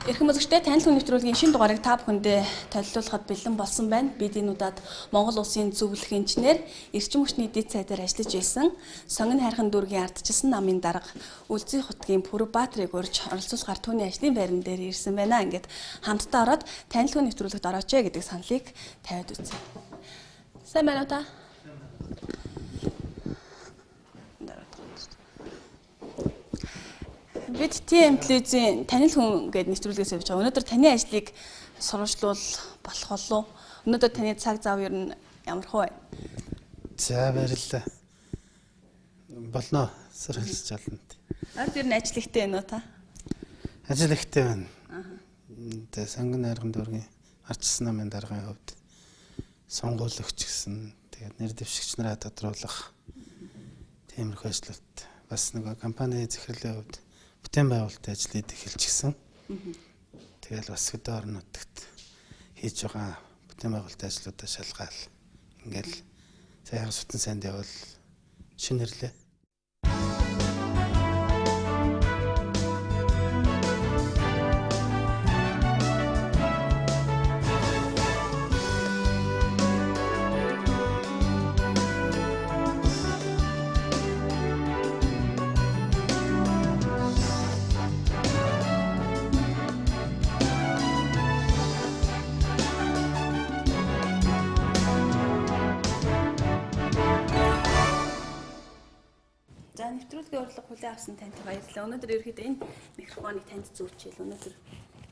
Эрхэм үзэгчдээ танил хүн нэвтрүүлгийн шинэ дугаарыг та бүхэндээ толилуулахад бэлэн болсон байна. Бид энэ удаад Монгол Улсын зөвлөх инженер, эрчим хүчний дэд сайдаар ажиллаж байсан Сонгон хайрхан дүүргийн ардчилсан намын дарга Үлзий хотгийн Пүрэв Баатрыг урьж оролцуулахаар түүний ажлын байран дээр ирсэн байна. Ингээд хамтдаа ороод танил хүн нэвтрүүлэгт орооч гэдэг саналыг тавиад үзье. Сайн байна уу та? Бид TM телевизийн танил хүн гэдэг нэвтрүүлгээс явж байгаа. Өнөөдөр таны ажлыг сурвалжлуул болох болов. Өнөөдөр таны цаг зав ер нь ямар хөө вэ? За баярлалаа. Болно. Сурвалжлж олно. Ард ер нь ажил ихтэй байна уу та? Ажил ихтэй байна. Тэгээ Сонгон хайрхан дүүргийн ардчилсан намын даргын хувьд сонгуулагч гэсэн тэгээд нэр дэвшигч нараа тодруулах тиймэрхүү ажлууд бас нэг компани захирлын хувьд бүтээн байгуулалтын ажлыг эхэлчихсэн. Тэгэл бас хөдөө орон нутагт хийж байгаа бүтээн байгуулалтын ажлуудаа шалгаал. Ингээл сайхан сутан санд явал шинэрлээ. За нэвтрүүлгийн урилга хүлээн авсан танд баярлалаа. Өнөөдөр ерөөхдөө энэ микрофоныг танд зүүчээл. Өнөөдөр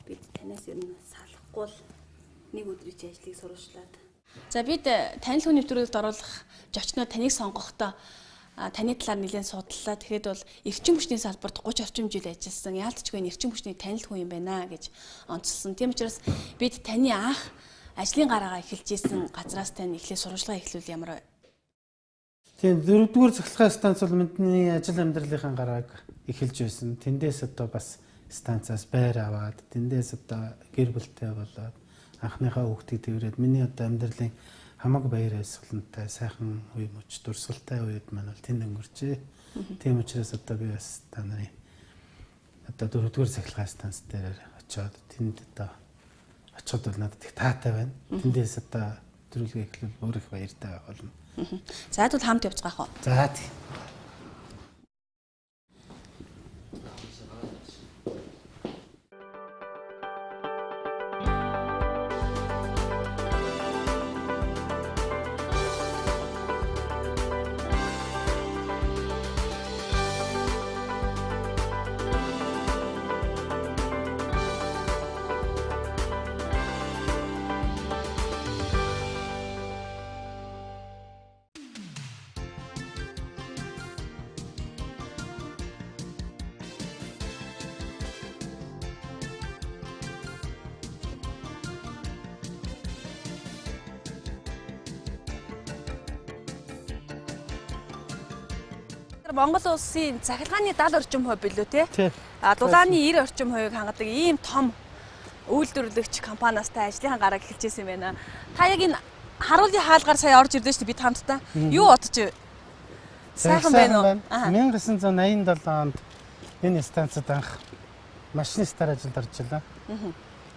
бид танаас ер нь салахгүй л нэг өдрийн ажлыг сурвалжлаад. За бид танил хүн нэвтрүүлэгт оруулах зочноо таныг сонгохдоо таны талаар нэлээд судаллаа. Тэгэхэд бол эрчим хүчний салбарт 30 орчим жил ажилласан. Яалтчгүй эрчим хүчний танил хүн юм байна гэж онцлсон. Тийм учраас бид таны анх ажлын гараагаа эхэлж исэн газраас тань эхлээ сурвалжлага эхлүүл ямар вэ? Тийм 4-р цахилгаан станц бол бидний ажил амьдралынхаа гарааг эхэлж байсан. Тэндээс одоо бас станцаас байр аваад, тэндээс одоо гэр бүлтэй болоод анхныхаа хүүхдийг тэрвэрэд миний одоо амьдралын хамаг баяр баясгалантай сайхан үе мөч дурсгалтай үед маань бол тэнд өнгөрчээ. Тийм учраас одоо би бас та нарын одоо 4-р цахилгаан станц дээр очиод тэнд одоо очиход бол надад их таатай байна. Тэндээс одоо нэвтрүүлгээ эхлүүл өөр их баяртай байх болно. За тэгвэл хамт явцгаах уу? За тийм. Монгол улсын захиргааны 70 орчим хувь билүү те? Дулааны 90 орчим хувийг хангадаг ийм том үйлдвэрлэгч компаниастай ажлынхаа гарааг эхэлж ирсэн байна. Та яг энэ харуулын хаалгаар сая орж ирлээ шүү дээ бид хамтдаа. Юу бодож вэ? Сайхан байна уу? 1987 онд энэ станцад анх машинистаар ажилд орж илаа.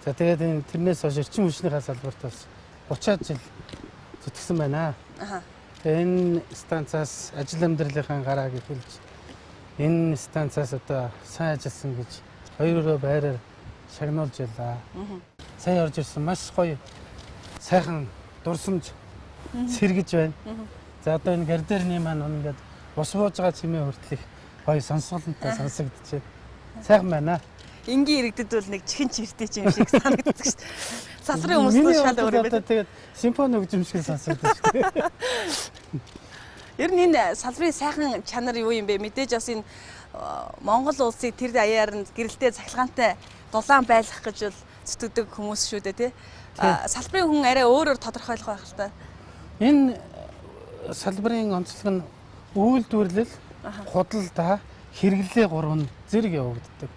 За тэгээд энэ тэрнээс хойш эрчим хүчнийхээ салбарт бас 30 жил зүтгэсэн байна. Энэ станцаас ажил амьдралынхаа гарааг эхэлж энэ станцаас одоо сайн ажилласан гэж хоёроо байраар шагнуулж байлаа. Сайн орж ирсэн маш гоё сайхан дурсамж сэргэж байна. За одоо энэ гардерны маань ингээд ус бууж байгаа чимээ хүртэл их гоё сонсголонтой сонсогдож байна. Сайхан байна. Энгийн иргэдэд бол нэг чихэн чиртэй юм шиг санагддаг шүү дээ. Салбарын хүмүүс шал өөр юм байна. Тэгээд симфони хөгжимшиг сонсогдож байна. Ер нь энэ салбарын сайхан чанар юу юм бэ? Мэдээж бас энэ Монгол улсыг тэр аяар нь гэрэлтэй цахилгаантай дулаан байлгах гэж бол зүтгэдэг хүмүүс шүү дээ тий. Салбарын хүн арай өөрөөр тодорхойлох байх л та. Энэ салбарын онцлог нь үйлдвэрлэл, худалдаа, хэрэглээ гурав нь зэрэг явагддаг.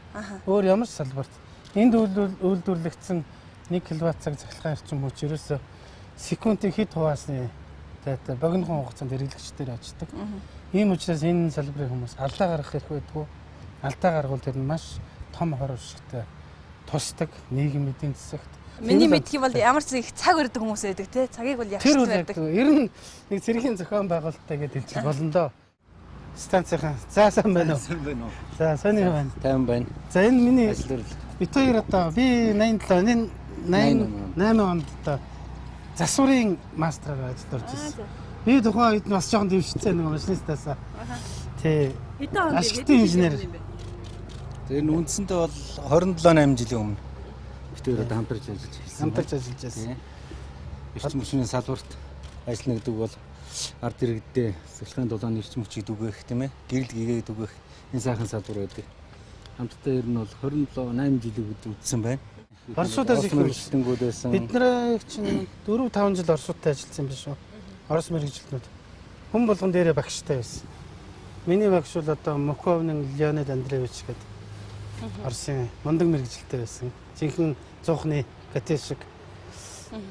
Өөр ямар ч салбарт энд үйлдвэрлэгдсэн 1 кВт цаг цахилгаан эрчим хүч ерөөсө секундын хэд хуваасны таатай богинохон хугацаанд хэрэглэгчдээр очдог. Ийм учраас энэ салбарын хүмүүс алдаа гаргах хэрэг байдгүй. Алдаа гаргуул тэр нь маш том хор уршигтай тусдаг нийгэм эдийн засагт. Миний мэдхий бол ямар ч их цаг өрдөг хүмүүс байдаг тий. Цагийг бол ягштай байдаг. Ер нь нэг цэргийн зохион байгуулалттай гэдэг хэлчих болно доо. Станцийнхан. За сайн байна уу? Сайн байна уу? За сайн байна. Тайван байна. За энэ миний Ажил бит хоёр одоо би 87 88 онд одоо засварын мастраар ажиллаж ирсэн. Би тухайн үед бас жоохон дэвшсэн нэг машинистаасаа. Тий. Хэдэн онд ашиглалтын инженер. Тэр нь үндсэндээ бол 27-8 жилийн өмнө бид хоёр одоо хамтарч ажиллаж ирсэн. Хамтарч ажиллаж байсан. Эрчим хүчний салбарт ажиллана гэдэг бол ард иргэдээ сахилгын дулааны эрчим хүчийг түгээх тийм ээ. Гэрэл гээгээ түгээх энэ сайхан салбар байдаг. Хамтдаа ер нь бол 27-8 жилийн үед үдсэн байна. Оросуудаас их мэрэгчлэнгүүд байсан. Бид нэр чинь 4-5 жил Оросуудтай ажилласан юм биш үү? Орос мэрэгчлэнүүд. Хүн болгон дээрээ багштай байсан. Миний багш бол одоо Муковның Леонид Андреевич гэдэг Оросын мундаг мэрэгчлэлтэй байсан. Жинхэнэ зуухны катешик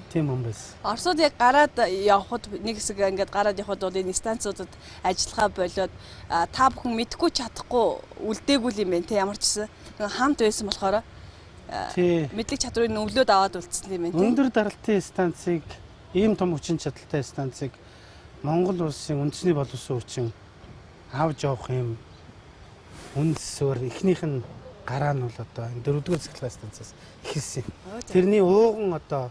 тийм хүн байсан. Оросууд яг гараад явхад нэг хэсэг ингээд гараад явхад бол энэ станцуудад ажиллагаа болоод та бүхэн мэдгүй чадахгүй үлдээгүй юм байна те ямар ч гэсэн хамт байсан болохоор мэдлэг чадрыг өвлөөд аваад үлдсэн юм байна те. Өндөр даралтын станцыг ийм том хүчин чадалтай станцыг Монгол улсын үндэсний боловсон хүчин авч явах юм үндсээр эхнийх нь гараа нь бол одоо энэ 4-р цэцлэг станцаас эхэлсэн. Тэрний ууган одоо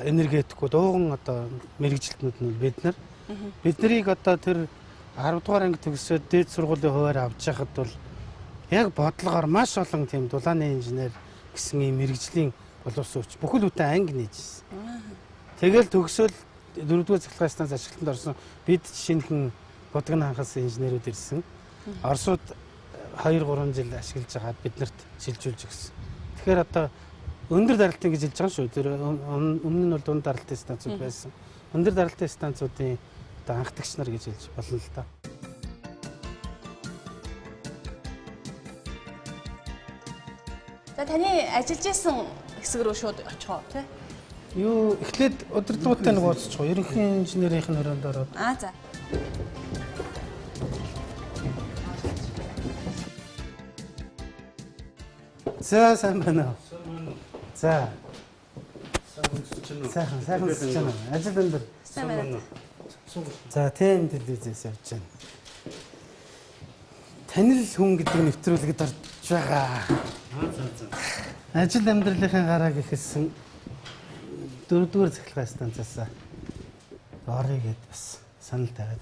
энергетикүүд ууган одоо мэрэгжилтнүүд нь бид нар бид нарыг одоо тэр 10 дугаар анги төгсөөд дээд сургуулийн хуваар авч яхад бол яг бодлогоор маш олон тийм дулааны инженер гэсэн ийм мэрэгжлийн боловсон хүч бүхэл бүтэн анги нээжсэн. Тэгэл төгсөөл 4-р цэцлэг станц ашиглалтанд орсон бид шинэхэн Будган хангас инженерүүд ирсэн. Оросууд 2-3 жил ашиглаж байгаад биднэрт шилжүүлж өгсөн. Тэгэхээр одоо өндөр даралтын гэж хэлж байгаа шүү. Тэр өмнө нь бол дунд даралтын станцууд байсан. Өндөр даралтын станцуудын одоо анхдагч нар гэж хэлж болно л да. За таны ажиллаж исэн хэсэг рүү шууд очих уу тий? Юу эхлээд удирдлагуудтай нэг уулзчих. Ерөнхий инженерийн өрөөнд ороод. За. За сайн байна уу? За. Сайхан байна. Ажил өндөр. Сайн байна. За тийм телевизээс явж байна. Танил хүн гэдэг нэвтрүүлэгд орж байгаа. Ажил амьдралынхаа гарааг ихэлсэн 4-р цэцлэг станцаас орё гэд бас санал тавиад.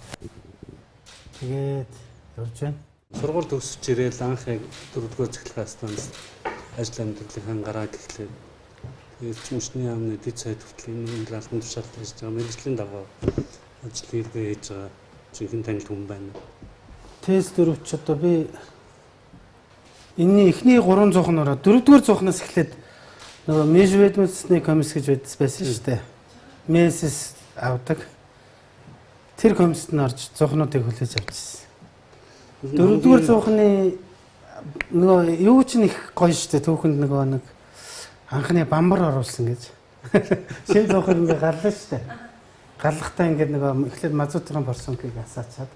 Тэгээд явж байна. Сургууль төгсөж ирээл анх яг 4-р цэцлэг станцаас ажил амьдралынхаа гарааг эхлэв. Эрчим хүчний яамны дэд сайд хүртэл энэ албан тушаалд хийж байгаа мэргэжлийн дагуу ажил хийгээ хийж байгаа жинхэнэ танил хүн байна. Тест дөрөвч одоо би энэний эхний 300 нь ороод 4-р зуухнаас эхлээд нөгөө межведомственный комисс гэж байсан шүү дээ. Месс авдаг. Тэр комиссд нь орж зуухнуудыг хүлээж авчихсан. 4-р зуухны нөгөө юу ч их гоё шүү дээ. Түүхэнд нөгөө нэг анхны бамбар оруулсан гэж. Шинэ зуухыг ингээ галлаа шүү дээ. Галлахтаа ингээ нөгөө эхлээд мазутрын борсонкийг асаачаад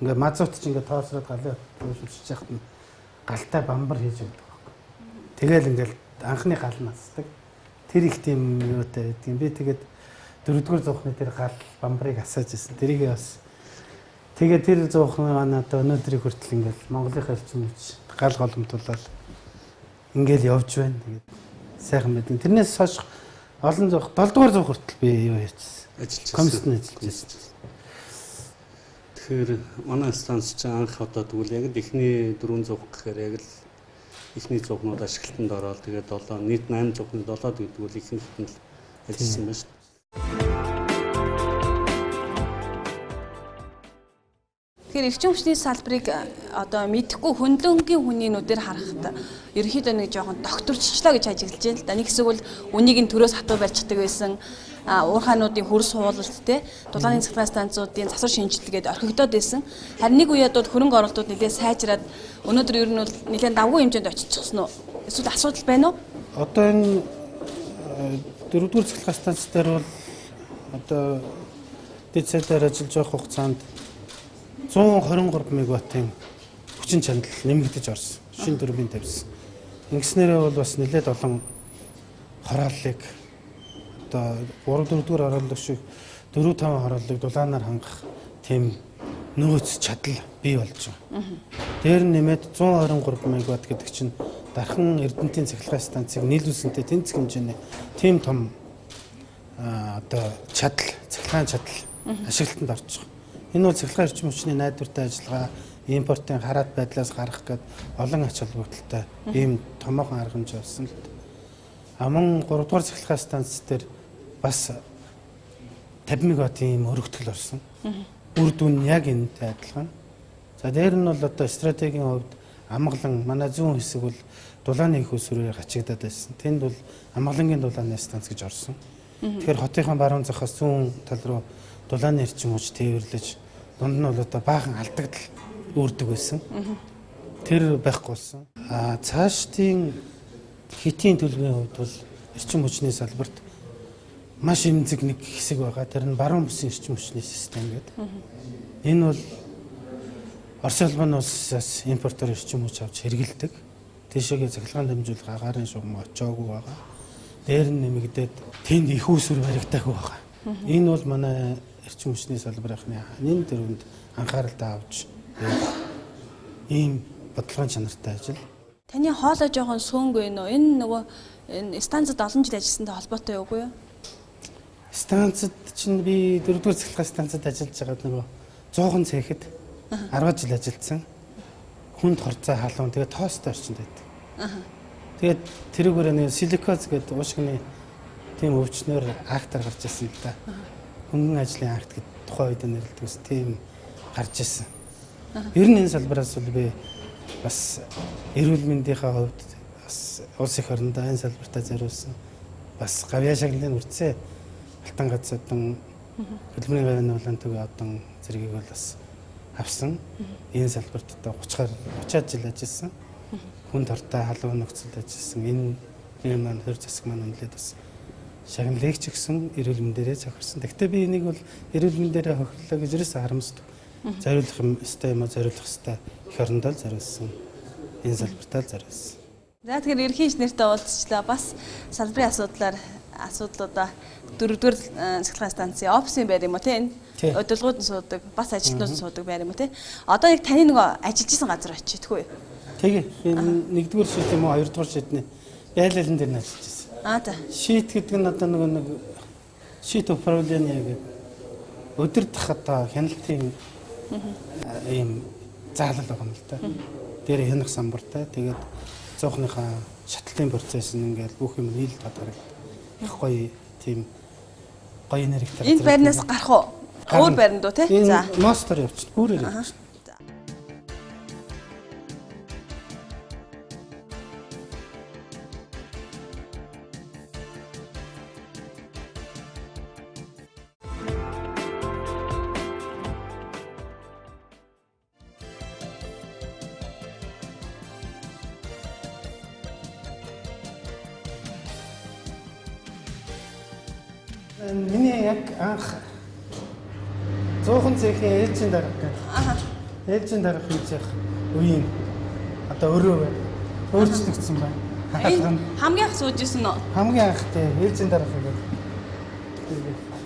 ингээ мазут ч ингээ тоосроод галаа шүлжиж яхад нь галтай бамбар хийж өгдөг. Тэгэл ингээл анхны гал насдаг. Тэр их тийм юутай байдгийн. Би тэгээд 4-р зуухны тэр гал бамбарыг асааж ирсэн. Тэрийг бас тэгээд тэр зуухны одоо өнөөдрийг хүртэл ингээл Монголынхаа эрчим хүч гал голомтуулаад ингээл явж байна. Тэгээд сайхан байдаг. Тэрнээс хойш олон зух 7-р зух хүртэл би юу хийчихсэн. Ажиллаж комиссд нь ажиллаж байсан. Тэгэхээр манай станц чинь анх одоо тэгвэл яг л эхний 400 гэхээр яг л эхний зугнууд ашиглалтанд ороод тэгээд 7 нийт 800-ны 7-д гэдгүүл ихэнх нь ажилласан байна шүү дээ. Тэгэхээр эрчим хүчний салбарыг одоо мэдхгүй хөндлөнгийн хүний нүдээр харахад ерөнхийдөө нэг жоохон докторчлоо гэж ажиглаж байна л да. Нэг хэсэг бол үнийг нь төрөөс хатуу барьцдаг байсан. Уурхаануудын хөрс суулалт те дулааны цэцлэг станцуудын засвар шинжилгээд орхигдоод байсан. Харин нэг үеэд бол хөрөнгө оруулалтууд нэлээд сайжраад өнөөдөр ер нь бол нэлээд давгүй хэмжээнд очичихсон уу? Эсвэл асуудал байна уу? Одоо энэ 4-р цэцлэг станц дээр бол одоо дэд сайдаар ажиллаж байх хугацаанд 123 мегаваттын хүчин чанар нэмэгдэж орсон. Шинэ төрбин тавьсан. Ингэснээрээ бол бас нэлээд олон хорооллыг одоо 3-4 дугаар хорооллог шиг 4-5 хорооллыг дулаанаар хангах тийм нөөц чадал бий болж байгаа. Дээр нь нэмээд 123 мегаватт гэдэг чинь дархан Эрдэнэтийн цахилгаан станцыг нийлүүлсэнтэй тэнцэх хэмжээний тийм том одоо чадал, цахилгаан чадал ашиглалтанд орж байгаа. Энэ бол цахилгаан эрчим хүчний найдвартай ажиллагаа, импортын хараат байдлаас гарах гээд олон ач холбогдолтой ийм томоохон арга хэмжээ болсон л дээ. Аман 3 дугаар цахилгаан станц дээр бас 50 мегаваттын ийм өргөтгөл орсон. Үр дүн яг энэтэй адилхан. За дээр нь бол одоо стратегийн хувьд Амгалан манай зүүн хэсэг бол дулааны их усрээр гачигдаад байсан. Тэнд бол Амгалангийн дулааны станц гэж орсон. Тэгэхээр хотынхаа баруун захаас зүүн тал руу дулааны эрчим хүч тээвэрлэж дунд нь бол одоо баахан алдагдал үүрдэг байсан. Тэр байхгүй болсон. Цаашдын хэтийн төлөвийн хувьд бол эрчим хүчний салбарт маш эмзэг нэг хэсэг байгаа. Тэр нь баруун бүсийн эрчим хүчний систем гэдэг. Энэ бол Орос улбаны улсаас импортоор эрчим хүч авч хэрэгэлдэг. Тийшээгээ цахилгаан дамжуулах агаарын шугам очоогүй байгаа. Дээр нь нэмэгдээд тэнд их усүр баригдаагүй байгаа. Энэ бол манай эрчим хүчний салбарынхны нэн төрөнд анхаарал тавьж ийм бодлогын чанартай ажил. Таны хоолой жоохон сөөнгүй нөө. Энэ нөгөө энэ станцад олон жил ажилласантай холбоотой юу? Станцад чинь би 4-р цахилгаан станцад ажиллаж байгаад нөгөө 100 цэхэд 10 жил ажилласан. Хүнд хорцоо халуун тэгээд тоостой орчинд байдаг. Тэгээд тэрүүгээр нэг силикоз гэдэг уушгины тийм өвчнөр актаар гарч ирсэн л да. Хөнгөн ажлын акт гэдэг тухайн үед нэрлэдэг ус тийм гарч ирсэн. Ер нь энэ салбараас бол би бас эрүүл мэндийнхаа хувьд бас улс их орондоо энэ салбартаа зориулсан бас гавьяа шагналын үрцээ Алтан газрын хөдөлмөрийн гавьяаны улаан төвийн одон зэргийг бол бас авсан. Энэ салбарт одоо 30-аад жил ажилласан. Хүнд хортой халуун нөхцөлд ажилласан. Энэ маань хөр засаг маань үнэлээд бас шагналыг ч гэсэн эрүүл мэндээрээ зохирсон. Гэхдээ би энийг бол эрүүл мэндээрээ хохирлоо гэж юусаа харамсдаг. Зориулах ёстой юм а зориулах ёстой их орондоо зориулсан. Энэ салбартаа зориулсан. За тэгэхээр ерхий инженертэй уулзчлаа. Бас салбарын асуудлуудаа 4-р цахилгаан станцын офисын байр юм уу те энэ удалгууд нь суудаг, бас ажилтнууд нь суудаг байр юм уу те. Одоо яг таны нөгөө ажиллаж исэн газар очиедгүй юу? Тэгээ энэ 1-р шит юм уу 2-р шитний байлалын дээр нь ажиллаж байсан. За. Шит гэдэг нь одоо нэг шит управление гэдэг өдөрдох одоо хяналтын ийм заалал байгаа юм л да. Дээр хянах самбартай тэгээд зоохныхаа шатлалын процесс нь ингээл бүх юм нийлд гадардаг. Их гоё тийм гоё энергитэй. Энэ байрнаас гарах уу? Өөр байранд уу те? За. Мостор явчих. Бүрээр явчих. Миний яг анх 100 цэхийн ээлжийн дарга гэдэг. Ээлжийн дарга хийж явах үеийн одоо өөрчлөгдсөн байна. Хамгийн анх сууж исэн нь хамгийн анх тий ээлжийн дарга гэдэг.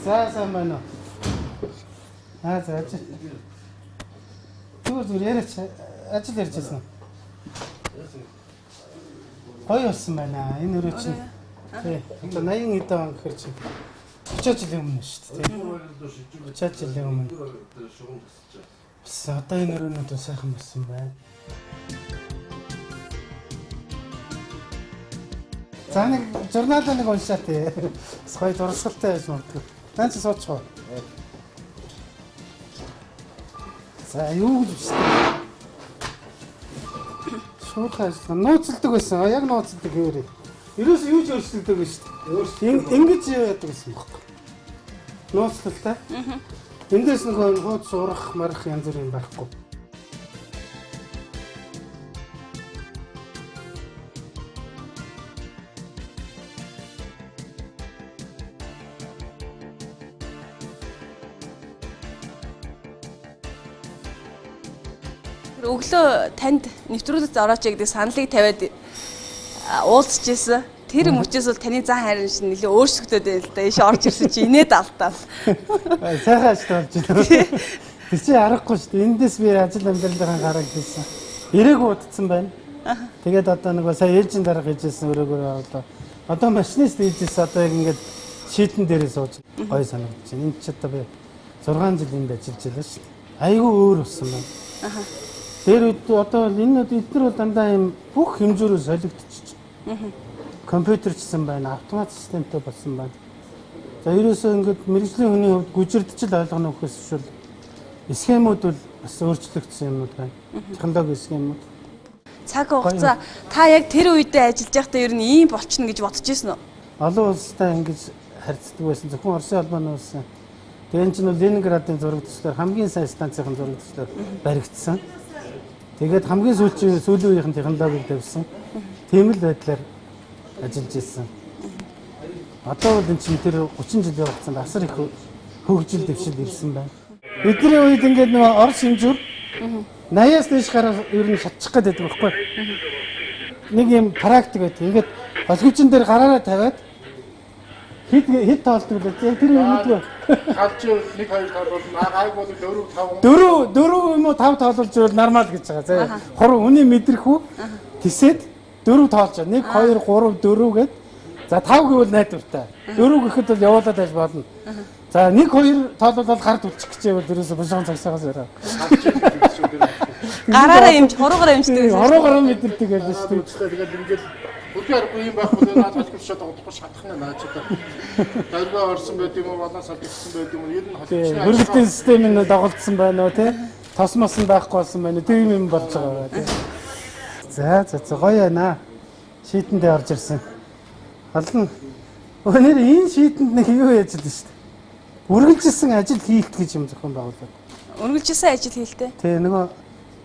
За сайн байна уу? За ажил. Зүгээр яриач ажил ярьж байсан. Гоё болсон байна. Энэ өрөө чинь тий одоо 80 эд он гэхэр чинь 30 жилийн өмнө шүү дээ. 30 жилийн өмнө. Бас одоо энэ өрөөнүүд сайхан болсон байна. За нэг журналаа нэг уншаа тий. Бас гоё дурсгалтай байж магадгүй. Тань ч суучих уу? За юу гэж байна? Шуурхай нууцлдаг байсан. Яг нууцлдаг гэвэр. Ерөөсөө юу ч өөрчлөгдөг биш шүү дээ. Ингэж яадаг гэсэн юм байна. Нууцлалтай. Эндээс нэг хууд шуурах, марах янз бүрийн байхгүй. Өглөө танд нэвтрүүлэгт орооч гэдэг саналыг тавиад уулзчихсан. Тэр мөчөөс бол таны зан хайрын шин нэлээ өөрчлөгдөд байл л да. Ийш орж ирсэн чи инээд алдаа. Сайхан ажил болж байна. Тэр чи аргагүй шүү дээ. Эндээс би ажил амьдралынхаа гараг хийсэн. Эрээг удцсан байна. Тэгээд одоо нэг сая ээлжийн дарга хийжсэн өрөөгөө одоо машинист хийжсэн одоо яг ингээд шийдэн дээрээ сууж гоё санагдаж байна. Энд ч одоо би 6 жил энд ажиллаж байлаа шүү дээ. Айгүй өөр болсон байна. Тэр үед одоо энэ эдгээр бол дандаа юм бүх хэмжүүрөө солигдчихж. Компьютерчсэн байна, автомат системтэй болсон байна. За ерөөсөө ингээд мэрэгжлийн хүний хувьд гүжирдчил ойлгоно гэхээс биш схемүүд бол бас өөрчлөгдсөн юмнууд байна. Технологийн схемүүд. Цаг хугацаа та яг тэр үедээ ажиллаж байхдаа ер нь ийм болчихно гэж бодож ирсэн үү? Олон улстай ингэж харьцдаг байсан. Зөвхөн Оросын албаны улс. Тэгээд энэ чинь бол Ленинградын зурагчлаар хамгийн сайн станцын зурагчлаар баригдсан. Тэгээд хамгийн сүүлийн үеийн технологиг тавьсан. Тийм л байдлаар ажиллаж ирсэн. Одоо бол энэ чинь тэр 30 жилийн хугацаанд асар их хөгжил дэвшил ирсэн байна. Бидний үед ингээд нэг Орос хэмжүүр 80-аас дээш гараа ер нь шатчих гээд байдаг байхгүй. Нэг юм практик байдаг. Ингээд олгичэн дээр гараараа тавиад хэд тоолдог вэ? Тэр юм мэдгүй. Халж 1 2 тоолвол гайг бол 4 5 4 юм уу 5 тоолж ирвэл нормал гэж байгаа. За хуруу үний мэдрэхүү тисэд 4 тоолж байгаа. 1 2 3 4 гээд за 5 гэвэл найдвартай. 4 гэхэд бол явуулаад байж болно. За 1 2 тоолвол гар түлчих гэж байвал ерөөсө бушган цагсаагаас яраа. Гараараа юмч хуруугаараа юмчдаг. Хуруугаараа мэдэрдэг гэж шүү дээ. Тэгээд ингээд бүлгийн аргагүй юм байхгүй наад холбогчод тоглохгүй шатах нь наад чад. Дайргаа орсон байт юм уу, баланс алдсан байт юм уу? Ер нь холбогчны хөргөлтийн систем нь доголдсон байна уу те? Тосмос нь байхгүй болсон байна уу? Тэр юм болж байгаа те. За гоё яана. Шийдэндээ орж ирсэн. Олон өнөр энэ шийдэнд нэг юу яаж л шүү дээ. Үргэлжилсэн ажил хийх гэж юм зохион байгуулдаг. Үргэлжилсэн ажил хийлтэй. Тий нөгөө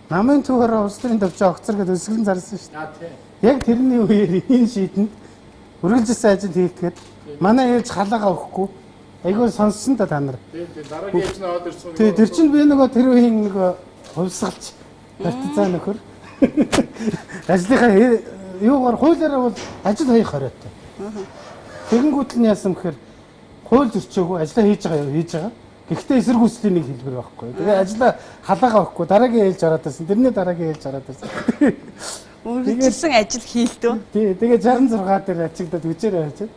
намын түүхээр улс төрийн төвч огцор гэдэг өсгөн зарсан шүү дээ. Яг тэрний үеэр энэ шийдэнд үргэлжилсэн ажил хийлгээд манай ээж халаагаа өгөхгүй. Айгүй сонссон та нар. дараагийн ээж нь аваад ирсэн. Тий тэр чинь би нөгөө тэр үеийн нөгөө хувьсгалч партизан нөхөр. Ажлынхаа юугаар хуулиараа бол ажил хийх хориотой. Тэгэнгүүт нь яасан гэхээр хууль зөрчөөгүй ажиллаа хийж байгаа. Гэхдээ эсрэг хүслийн нэг хэлбэр байхгүй. Тэгээ ажиллаа халаагаа өгөхгүй дараагийн ээлж ороод байсан. Тэрний дараагийн ээлж ороод байсан. Үргэлжилсэн ажил хийлдөө. Тий, тэгээ 66 дээр ачигдаад үжээр авчиад.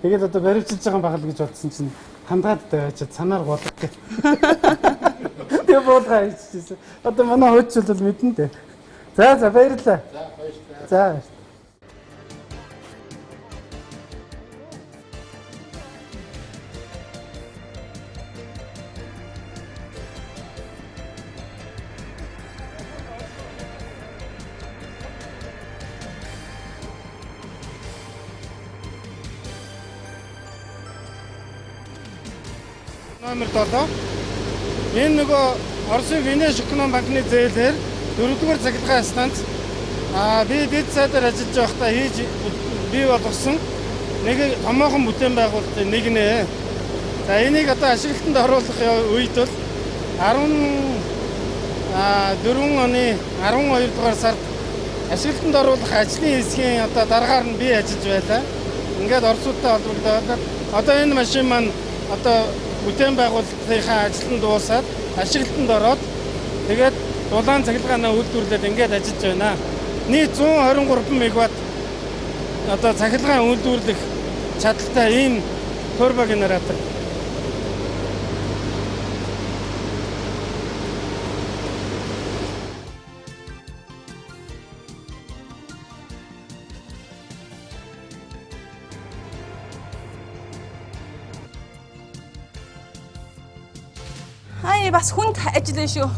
Тэгээд одоо баримтжилж байгаа багал гэж бодсон чинь хандгаад тавиачаад санаар голох гэх. Тэгээ боолгаа хийчихсэн. Одоо манай хойч бол мэдэн дээ. За баярлалаа. За. Номер 7. Энэ нөгөө Оросын Венеш эконом банкны зээлээр 4-р цахилгаан станц би дэд сайдаар ажиллаж байхдаа хийж бий болгосон нэг томоохон бүтээн байгуулалтын нэг нэ. За энийг одоо ашиглалтанд оруулах үед бол 14 оны 12 дугаар сард ашиглалтанд оруулах ажлын хэсгийн одоо дараагаар нь би ажиллаж байлаа. Ингээд Оросуудтай холбогдоод одоо энэ машин маань одоо бүтээн байгуулалтынхаа ажилтнанд дуусаад ашиглалтанд ороод тэгээд дулаан цахилгаанаа үйлдвэрлээд ингээд ажиллаж байна. Нийт 123 мегаватт одоо цахилгаан үйлдвэрлэх чадaltaй ийм турбогенератор. Бас хүнд ажил байна шүү.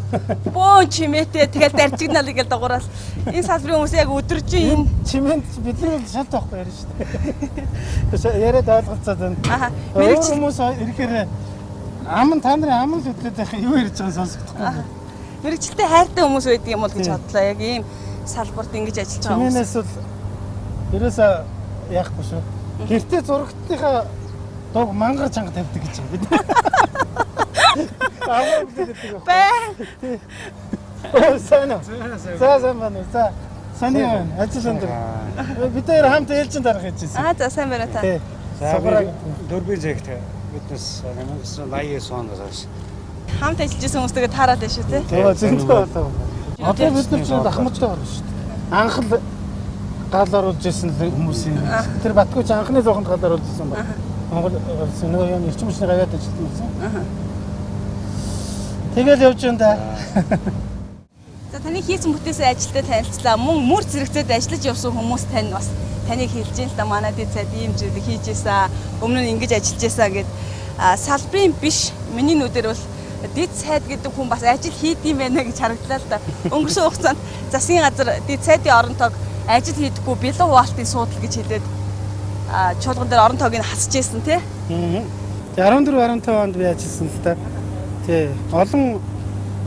Бөөн чимээтэй тэгэл даржигнал гэж дагуураас энэ салбарын хүмүүс яг өдөржин энэ чимээнд бидний шат байхгүй яриа шүү дээ. Яриад ойлголцоод байна. Мэргэжил хүмүүс ирэхээр та нарын ам л үтлээд байх юу ярьж байгааг сонсохдохгүй. Мэргэжилтэй хайртай хүмүүс байдаг юм бол гэж бодлоо. Яг ийм салбарт ингэж ажиллаж байгаа хүмүүс. Чимээнээс бол ерөөсөө яахгүй шүү. Гэртээ зурагтныхаа дуг мангар чанга тавьдаг гэж юм бид. Сайн байна. За Сайн байна. Ажил өндөр. Бид хоёр хамт ээлжинд дарах хийжсэн. За сайн байна та. Тий. За би дөрвийн зэгт биднес 1989 оноос хойш Хамт ажиллаж байсан хүмүүстэйгээ таараад байна шүү тий. Тэгээ зөндөө болоо. Одоо бид нар ч ахмадтай орно шүү дээ. Анх л гал оруулж ирсэн хүмүүсийн. Тэр Батгүйч анхны зоохонд гал оруулж ирсэн байна. Монгол орсон нөгөө юм эрчим хүчний гавьяад ажилласан. Тэгэл явж байна да. За таны хийсэн бүтээсэн ажилтай танилцлаа. Мөн мөр зэрэгцээд ажиллаж явсан хүмүүс тань бас таныг хэлж юм л да. Манай дэд цайд ийм зүйл хийж ийсэн. Өмнө нь ингэж ажиллаж ийсэн гэд салбарын биш миний нүдээр бол дэд цайд гэдэг хүн бас ажил хийдэм байна гэж харагдлаа л да. Өнгөрсөн хугацаанд засгийн газар дэд цайдын оронтойг ажил хийдэггүй бэлэн хуваалтын суудал гэж хэлээд чуулган дээр орон тойгийг хасж ийсэн тий. Тэгээ 14 15 онд би ажилласан л да. Тий. Олон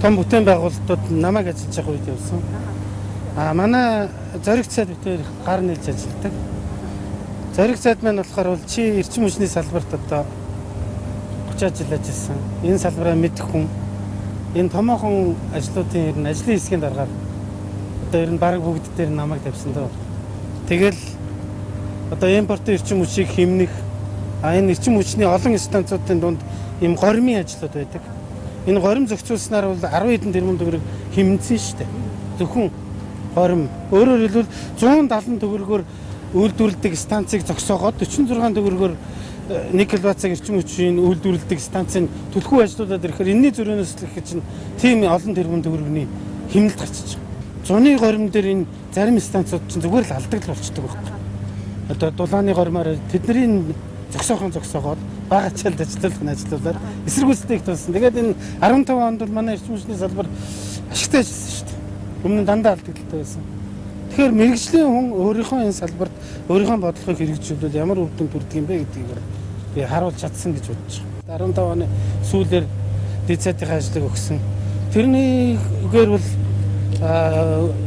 том бүтээн байгуулалтууд намайг ажиллаж байгаа үед явсан. Манай зориг цайд битээр гар нийлж ажилладаг. Зориг цайд маань болохоор бол чи эрчим хүчний салбарт одоо 30 жил ажилласан. Энэ салбараа мэдэх хүн. Энэ томоохон ажлуудын ер нь ажлын хэсгийн дараагаар одоо ер нь баг бүгд дээр намайг тавьсан дөө. Тэгэл одоо импортын эрчим хүчийг хэмнэх энэ эрчим хүчний олон станцуудын дунд ийм горимын ажлууд байдаг. Энэ горим зохицуулснаар бол 10 хэдэн тэрбум төгрөг хэмнэсэн шүү дээ. Зөвхөн горим. Өөрөөр хэлбэл 170 төгрөгөөр үйлдвэрлэдэг станцыг зогсоогоод 46 төгрөгөөр 1 кВт- цаг эрчим хүчийн үйлдвэрлэдэг станцын түлхүү ажлуудад ирэхээр энэний зөрөөнөөс л их чинь тийм олон тэрбум төгрөгийн хэмнэлт гарчиж байгаа. Зуны горим дээр энэ зарим станцууд чинь зүгээр л алдаг л болчдөг байхгүй. Одоо дулааны гормоор тэдний зогсоогоод бага ачаалд ажиллуулаар эсэргүүцэлтэй их тулсан. Тэгээд энэ 15 онд бол манай эрчим хүчний салбар ашигтай ажилласан шүү дээ. Өмнө нь дандаа алдагдaltaй байсан. Тэгэхээр мэрэгжлийн хүн өөрийнхөө энэ салбарт өөрийнхөө бодлогыг хэрэгжүүлвэл ямар үр дүн төрдөг юм бэ гэдгийг би харуулж чадсан гэж бодож байна. 15 оны сүүлээр дэд цайдын ажлыг өгсөн. Тэрнийгээр бол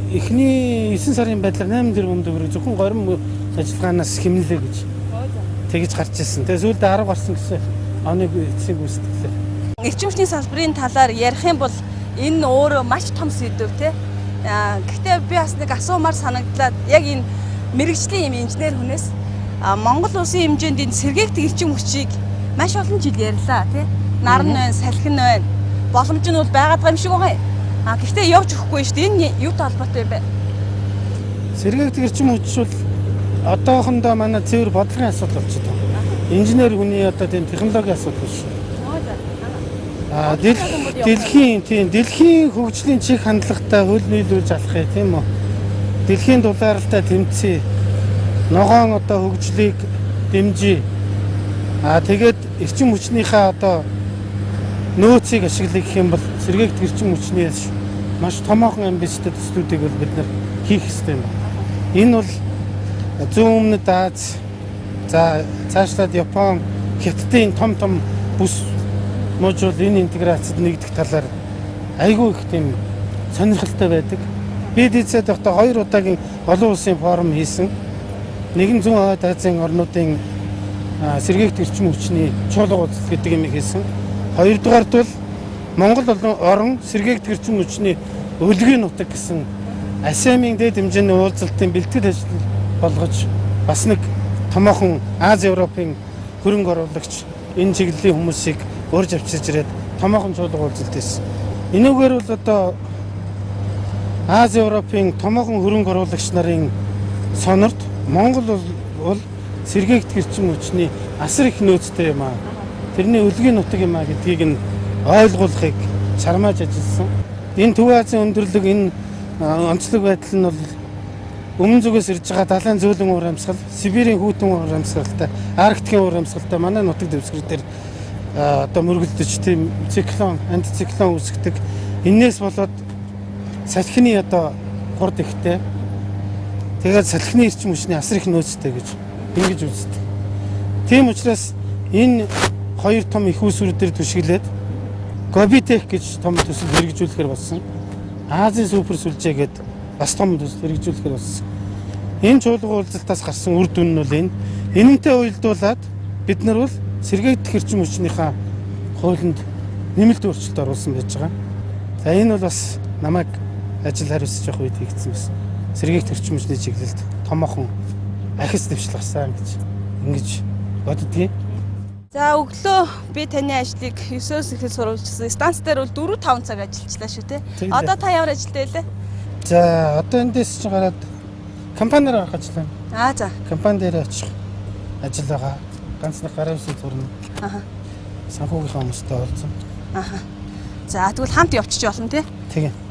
эхний 9 сарын байдлаар 8 тэрбум төгрөг зөвхөн горим ажиллагаанаас хэмнэлээ гэж тэгж гарч ирсэн. Тэгээ сүүлдээ 10 гарсан гэсэн оны эцсийн гүйцэтгэлээ. Эрчим хүчний салбарын талаар ярих юм бол энэ өөрөө маш том сэдв тий. Гэхдээ би бас нэг асуумаар санагдлаа. Яг энэ мэрэгжлийн юм инженер хүнээс Монгол улсын хэмжээнд энэ сэргээгдэх эрчим хүчийг маш олон жил ярьлаа тий. Нар нь байна, салхин байна. Боломж нь бол байгаад байгаа юм шиг байгаа юм. Гэхдээ явж өгөхгүй шүү дээ. Энэ юутай холбоотой юм бэ? Сэргээгдэх эрчим хүч бол одоохондоо манай цэвэр бодлогын асуудал болчиход байна. Инженер хүний одоо тийм технологийн асуудал биш. Дэлхийн хөгжлийн чиг хандлагатай хөл нийлүүлж алахыг тийм үү. Дэлхийн дулаалтай тэмцэе. Ногоон одоо хөгжлийг дэмжиж. Тэгээд эрчим хүчнийхээ одоо нөөцийг ашиглах гэх юм бол сэргээгдэх эрчим хүчний маш томоохон амбицтай төслүүдийг бол бид нар хийх ёстой юм. Энэ бол зүүн өмнөд Аз, за цаашлаад Япон, Хятадын том бүс мужууд энэ интеграцид нэгдэх талаар айгүй их тийм сонирхолтой байдаг. Би дэцэд одоо 2 удаагийн олон улсын форум хийсэн. Нэг нь зүүн Хойд Азийн орнуудын сэргээгдэх эрчим хүчний чуулга уулзалт гэдэг юм хийсэн. Хоёрдугаард бол Монгол орон сэргээгдэх эрчим хүчний өлгийн нутаг гэсэн ASEAN-ийн дэд хэмжээний уулзалтын бэлтгэл ажил болгож бас нэг томоохон Аз Европын хөрөнгө оруулагч энэ чиглэлийн хүмүүсийг урьж авчирж ирээд томоохон чуулга уулзалт хийсэн. Энэгээр бол одоо Аз Европын томоохон хөрөнгө оруулагч нарын сонорт Монгол бол сэргээгдэх эрчим хүчний асар их нөөцтэй юм аа. Тэрний өлгийн нутаг юм аа гэдгийг нь ойлгуулахыг чармааж ажилласан. Энэ Төв Азийн өндөрлөг энэ онцлог байдал нь бол өмнө зүгээс ирж байгаа далайн зөөлөн уур амьсгал, Сибирийн хүйтэн уур амьсгалтай, Арктикийн уур амьсгалтай манай нутаг дэвсгэр дээр одоо мөргөлдөж тийм циклон, антициклон үүсгдэг. Энээс болоод салхины одоо хурд ихтэй. Тэгээд салхины эрчим хүчний асар их нөөцтэй гэж ингэж үздэг. Тийм учраас энэ хоёр том их усүрээр түшиглээд Gobitech гэж том төсөл хэрэгжүүлэхээр болсон. Азийн супер сүлжээ гэдэг бас том төсөл хэрэгжүүлэхээр болсон. Энэ чуулга уулзалтаас гарсан үр дүн нь бол энэнтэй уялдуулаад бид нар бол сэргээгдэх эрчим хүчнийхээ хуулинд нэмэлт өөрчлөлт оруулсан байж байгаа. За энэ бол бас намайг ажил хариуцж явах үед хийгдсэн байсан. сэргийгт орчин хүчний чиглэлд томоохон ахис дэвшил гарсан гэж ингэж боддгийг. За өглөө би таны ажлыг 9-өөс эхэл сурвалжсан. Станц дээр бол 4-5 цаг ажиллажлаа шүү те. Одоо та ямар ажилтай вэ? За одоо эндээс чинь гараад компаниар орох ажил байна. За. Компани дээр очих ажил байгаа. Ганц нэг гарын үсэг зурна. Санхүүгийн хүмүүстэй уулзсан. За тэгвэл хамт явчих болно тий. Тэгээ.